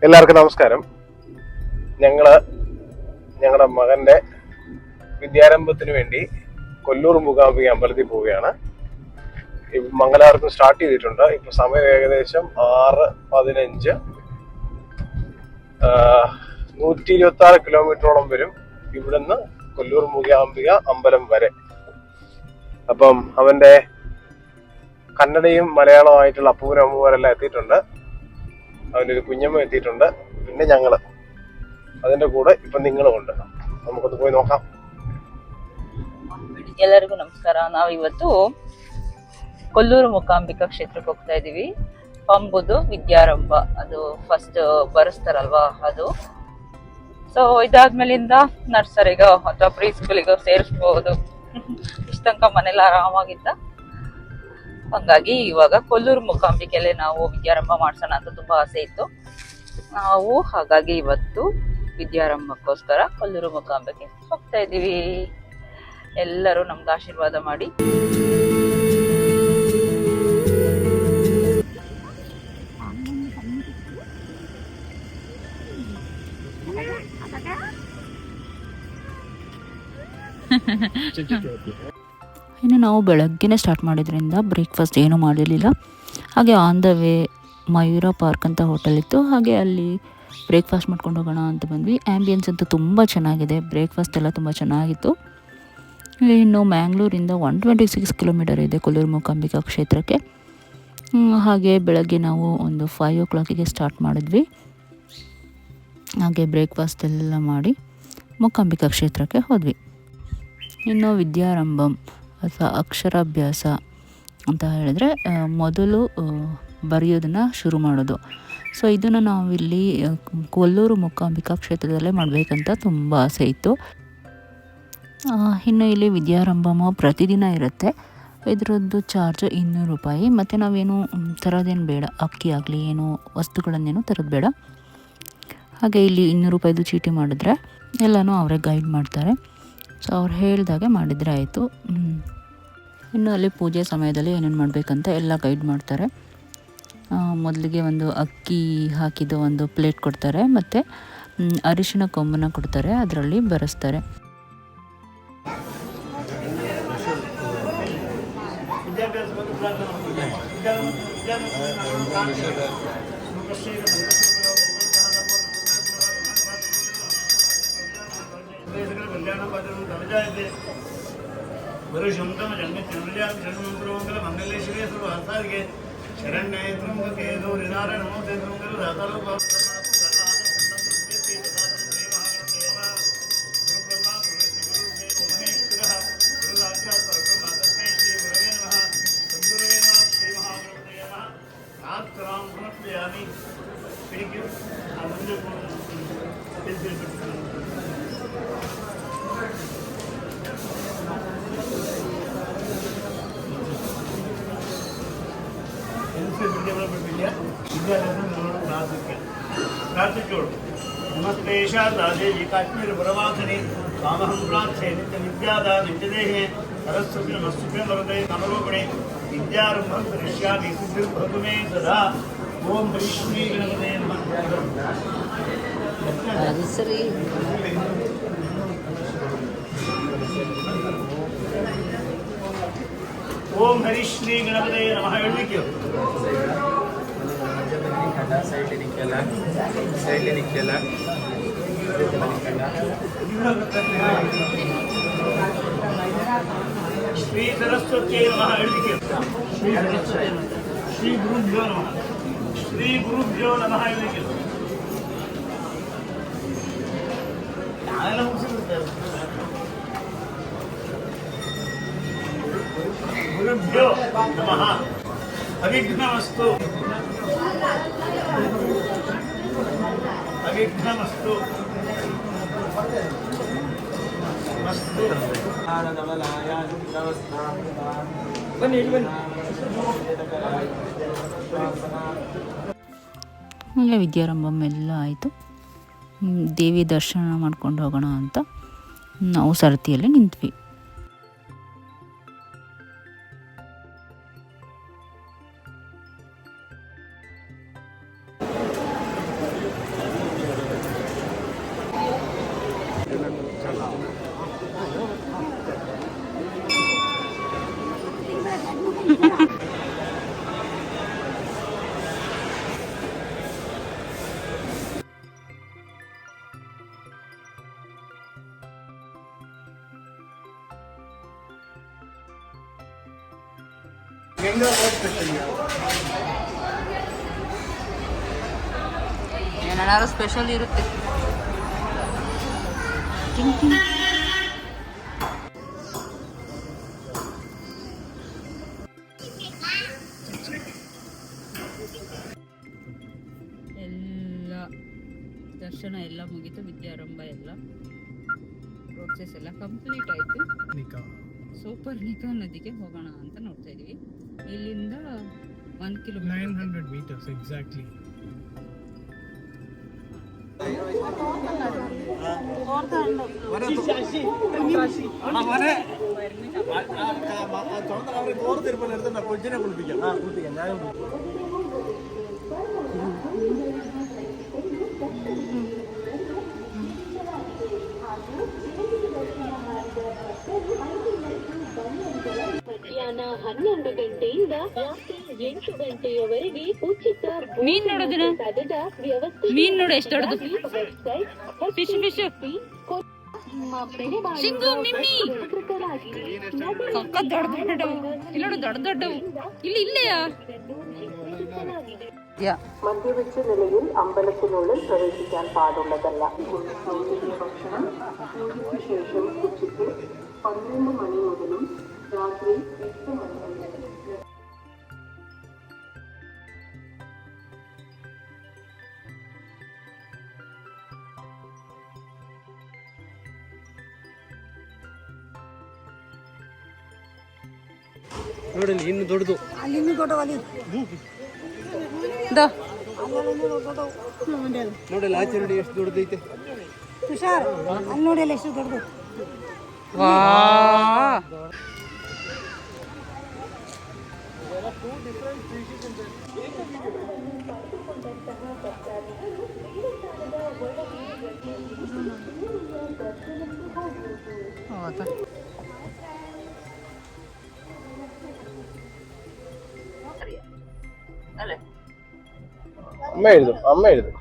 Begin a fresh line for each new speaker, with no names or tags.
എല്ലാവർക്കും നമസ്കാരം. ഞങ്ങളുടെ മകന്റെ വിദ്യാരംഭത്തിന് വേണ്ടി കൊല്ലൂർ മൂകാംബിക അമ്പലത്തിൽ പോവുകയാണ്. മംഗലാപുരത്ത് സ്റ്റാർട്ട് ചെയ്തിട്ടുണ്ട്. ഇപ്പൊ സമയം ഏകദേശം 6:15. 126 കിലോമീറ്ററോളം വരും ഇവിടുന്ന് കൊല്ലൂർ മൂകാംബിക അമ്പലം വരെ. അപ്പം അവന്റെ കന്നഡയും മലയാളമായിട്ടുള്ള അപ്പൂരും അമ്മൂരെല്ലാം എത്തിയിട്ടുണ്ട്. അവൻ്റെ ഒരു കുഞ്ഞമ്മ എത്തിയിട്ടുണ്ട്. പിന്നെ ഞങ്ങള് അതിന്റെ കൂടെ ഇപ്പൊ നിങ്ങളുമുണ്ട്. നമുക്കൊന്ന് പോയി നോക്കാം.
ಎಲ್ಲರಿಗೂ ನಮಸ್ಕಾರ. ನಾವಿವತ್ತು ಕೊಲ್ಲೂರು ಮೂಕಾಂಬಿಕಾ ಕ್ಷೇತ್ರಕ್ಕೆ ಹೋಗ್ತಾ ಇದೀವಿ. ಪಂಬುದು ವಿದ್ಯಾರಂಭ, ಅದು ಫಸ್ಟ್ ಬರೆಸ್ತಾರಲ್ವಾ ಅದು. ಸೊ ಇದಾದ್ಮೇಲಿಂದ ನರ್ಸರಿಗೋ ಅಥವಾ ಪ್ರೀ ಸ್ಕೂಲಿಗೋ ಸೇರಿಸ್ಬಹುದು. ಇಷ್ಟ ತನಕ ಮನೇಲಿ ಆರಾಮಾಗಿದ್ದ. ಹಂಗಾಗಿ ಇವಾಗ ಕೊಲ್ಲೂರು ಮೂಕಾಂಬಿಕೆಯಲ್ಲಿ ನಾವು ವಿದ್ಯಾರಂಭ ಮಾಡ್ಸೋಣ ಅಂತ ತುಂಬಾ ಆಸೆ ಇತ್ತು. ನಾವು ಹಾಗಾಗಿ ಇವತ್ತು ವಿದ್ಯಾರಂಭಕ್ಕೋಸ್ಕರ ಕೊಲ್ಲೂರು ಮೂಕಾಂಬಿಕೆ ಹೋಗ್ತಾ ಇದೀವಿ. ಎಲ್ಲರೂ ನಮ್ಗೆ ಆಶೀರ್ವಾದ ಮಾಡಿ.
ಇನ್ನು ನಾವು ಬೆಳಗ್ಗೆನೇ ಸ್ಟಾರ್ಟ್ ಮಾಡಿದ್ರಿಂದ ಬ್ರೇಕ್ಫಾಸ್ಟ್ ಏನೂ ಮಾಡಿರಲಿಲ್ಲ. ಹಾಗೆ on the way Mayura park ಅಂತ ಹೋಟೆಲ್ ಇತ್ತು, ಹಾಗೆ ಅಲ್ಲಿ ಬ್ರೇಕ್ಫಾಸ್ಟ್ ಮಾಡ್ಕೊಂಡು ಹೋಗೋಣ ಅಂತ ಬಂದ್ವಿ. ಆ್ಯಂಬಿಯನ್ಸ್ ಅಂತೂ ತುಂಬ ಚೆನ್ನಾಗಿದೆ, ಬ್ರೇಕ್ಫಾಸ್ಟ್ ಎಲ್ಲ ತುಂಬ ಚೆನ್ನಾಗಿತ್ತು. ಇನ್ನು ಮ್ಯಾಂಗ್ಳೂರಿಂದ 126 ಕಿಲೋಮೀಟರ್ ಇದೆ ಕೊಲ್ಲೂರು ಮೂಕಾಂಬಿಕಾ ಕ್ಷೇತ್ರಕ್ಕೆ. ಹಾಗೆ ಬೆಳಗ್ಗೆ ನಾವು ಒಂದು 5 o'clock ಸ್ಟಾರ್ಟ್ ಮಾಡಿದ್ವಿ. ಹಾಗೆ ಬ್ರೇಕ್ಫಾಸ್ಟ್ ಎಲ್ಲ ಮಾಡಿ ಮೂಕಾಂಬಿಕಾ ಕ್ಷೇತ್ರಕ್ಕೆ ಹೋದ್ವಿ. ಇನ್ನು ವಿದ್ಯಾರಂಭಂ ಅಥವಾ ಅಕ್ಷರಾಭ್ಯಾಸ ಅಂತ ಹೇಳಿದ್ರೆ ಮೊದಲು ಬರೆಯೋದನ್ನು ಶುರು ಮಾಡೋದು. ಸೊ ಇದನ್ನು ನಾವಿಲ್ಲಿ ಕೊಲ್ಲೂರು ಮೂಕಾಂಬಿಕಾ ಕ್ಷೇತ್ರದಲ್ಲೇ ಮಾಡಬೇಕಂತ ತುಂಬ ಆಸೆ ಇತ್ತು. ಇನ್ನು ಇಲ್ಲಿ ವಿದ್ಯಾರಂಭಮ ಪ್ರತಿದಿನ ಇರುತ್ತೆ. ಇದರದ್ದು ಚಾರ್ಜ್ 200 ರೂಪಾಯಿ. ಮತ್ತು ನಾವೇನು ತರೋದೇನು ಬೇಡ, ಅಕ್ಕಿ ಆಗಲಿ ಏನು ವಸ್ತುಗಳನ್ನೇನು ತರೋದು ಬೇಡ. ಹಾಗೆ ಇಲ್ಲಿ 200 ರೂಪಾಯಿದು ಚೀಟಿ ಮಾಡಿದ್ರೆ ಎಲ್ಲನೂ ಅವರೇ ಗೈಡ್ ಮಾಡ್ತಾರೆ. ಸೊ ಅವ್ರು ಹೇಳಿದಾಗೆ ಮಾಡಿದರೆ ಆಯಿತು. ಇನ್ನು ಅಲ್ಲಿ ಪೂಜೆ ಸಮಯದಲ್ಲಿ ಏನೇನು ಮಾಡಬೇಕಂತ ಎಲ್ಲ ಗೈಡ್ ಮಾಡ್ತಾರೆ. ಮೊದಲಿಗೆ ಒಂದು ಅಕ್ಕಿ ಹಾಕಿದ ಒಂದು ಪ್ಲೇಟ್ ಕೊಡ್ತಾರೆ, ಮತ್ತು ಅರಿಶಿಣ ಕೊಂಬನ್ನು ಕೊಡ್ತಾರೆ, ಅದರಲ್ಲಿ ಬರೆಸ್ತಾರೆ.
नमस्तेशादेवी काश्मीर प्रवासिनी कामहं प्रार्थये नित्य विद्यादा नित्यदेहे सरस्वती नमस्तुभ्यं वरदे कामरूपिणे विद्यारम्भं करिष्यामि सिद्धिर्भवतु मे सदा. ओम श्री गणपते नमः. ओम हरि श्री गणपते नमः. ಹೇಳಲಿಕ್ಕೆ ಸೈಡ್ ನಿಕ್ಕೆಲ್ಲ ಶ್ರೀ ಸರಸ್ವತಿ ನಮಃ. ಹೇಳಲಿಕ್ಕೆ ಶ್ರೀ ಗುರುಭ್ಯೋ ನಮಃ. ಶ್ರೀ ಗುರುಭ್ಯೋ ನಮಃ. ಹೇಳಲಿಕ್ಕೆ ಯಾರೆಲ್ಲ ಮುಗಿಸಿರುತ್ತೆ. ಗುರುಭ್ಯೋ ನಮಃ. ಅವಿಘ್ನಮಸ್ತು ಅವಿಘ್ನಮಸ್ತು ಮಸ್ತು.
ಹೀಗೆ ವಿದ್ಯಾರಂಭಂ ಎಲ್ಲ ಆಯಿತು. ದೇವಿ ದರ್ಶನ ಮಾಡ್ಕೊಂಡು ಹೋಗೋಣ ಅಂತ ನಾವು ಸರತಿಯಲ್ಲಿ ನಿಂತ್ವಿ.
ಏನಾದ್ರು ಸ್ಪೆಷಲ್ ಇರುತ್ತೆ. ಎಲ್ಲ ದರ್ಶನ ಎಲ್ಲ ಮುಗೀತು, ವಿದ್ಯಾರಂಭ ಎಲ್ಲ ಪ್ರೋಸೆಸ್ ಎಲ್ಲ ಕಂಪ್ಲೀಟ್ ಆಯಿತು. ಸೂಪರ್ಣಿಕಾ ನದಿಗೆ ಹೋಗೋಣ ಅಂತ ನೋಡ್ತಾ ಇದೀವಿ. ಇಲ್ಲಿಂದ 1 ಕಿಲೋಮೀಟರ್
900 meters exactly.
ಮಧ್ಯಾಹ್ನ 12 ಗಂಟೆಯಿಂದ ರಾತ್ರಿ 8 ಗಂಟೆಯವರೆಗೆ ಉಚಿತ
ಮೀನ್ ನೋಡೋದಿನ
ಪದದ ವ್ಯವಸ್ಥೆ.
ಮೀನ್ ನೋಡು ಎಷ್ಟು ದೊಡ್ಡದು. ಫಿಶ್ ಫಿಶ್
ನಿಮ್ಮ ಬೆಳೆ
ಶಿಂಗು ಮಿಮ್ಮಿ
ಜಾಗೃತರಾಗಿರಿ.
ಸಖತ್ ದೊಡ್ಡ ದೊಡ್ಡವು. ಇಲ್ಲಿ ನೋಡು ದೊಡ್ಡ ದೊಡ್ಡವು. ಇಲ್ಲಿ ഇല്ലയാ
മദ്യവെച്ച നിലയിൽ അമ്പലത്തിനുള്ളിൽ പ്രവേശിക്കാൻ പാടുള്ളതല്ല. സൗജന്യ ഭക്ഷണം പൂജയ്ക്ക് ശേഷം ഉച്ചയ്ക്ക് 12 മണി മുതലും രാത്രി 8 മണി മുതലും.
ನೋಡಿ ಇನ್ನು ದೊಡ್ಡದು ನೋಡಿ ಆಚೆ ನೋಡಿ ಎಷ್ಟು ದೊಡ್ಡದೈತೆ.
ವಾ
അമ്മ എഴുതും